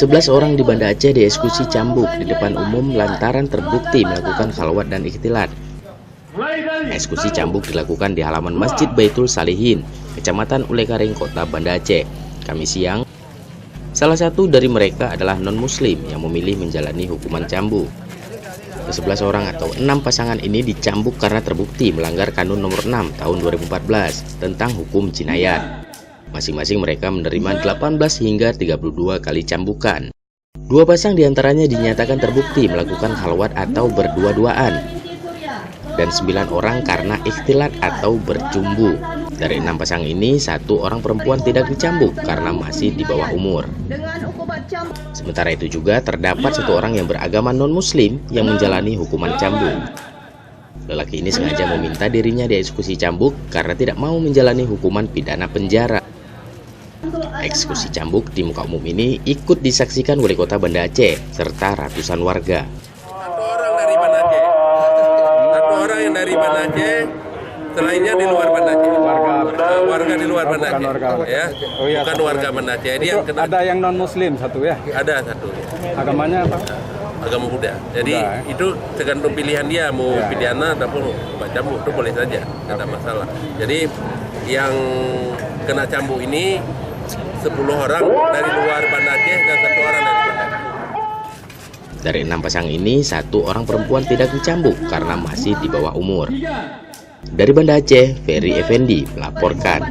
11 orang di Banda Aceh dieksekusi cambuk di depan umum lantaran terbukti melakukan khalwat dan ikhtilat. Eksekusi cambuk dilakukan di halaman Masjid Baitul Salihin, Kecamatan Ulekaring, Kota Banda Aceh, Kamis siang. Salah satu dari mereka adalah non-muslim yang memilih menjalani hukuman cambuk. Ke-11 orang atau 6 pasangan ini dicambuk karena terbukti melanggar Kanun Nomor 6 tahun 2014 tentang hukum jinayat. Masing-masing mereka menerima 18 hingga 32 kali cambukan. 2 pasang diantaranya dinyatakan terbukti melakukan khalwat atau berdua-duaan, dan 9 orang karena ikhtilat atau bercumbu. Dari 6 pasang ini, 1 orang perempuan tidak dicambuk karena masih di bawah umur. Sementara itu juga terdapat 1 orang yang beragama non-muslim yang menjalani hukuman cambuk. Lelaki ini sengaja meminta dirinya dieksekusi cambuk karena tidak mau menjalani hukuman pidana penjara. Eksekusi cambuk di muka umum ini ikut disaksikan Wali Kota Banda Aceh serta ratusan warga. 1 orang dari Banda Aceh, 1 orang yang dari Banda Aceh, selainnya di luar Banda Aceh. Warga di luar Banda Aceh, ya, bukan warga Banda Aceh. Jadi yang kena, ada yang non Muslim 1 ya? ada 1. Agamanya apa? Agama Buddha. Jadi itu tergantung pilihan dia mau pidana ataupun cambuk, itu boleh saja, tidak ada masalah. Jadi yang kena cambuk ini 10 orang dari luar Banda Aceh dan 1 orang dari Banda Aceh. Dari 6 pasang ini, 1 orang perempuan tidak dicambuk karena masih di bawah umur. Dari Banda Aceh, Ferry Effendi melaporkan.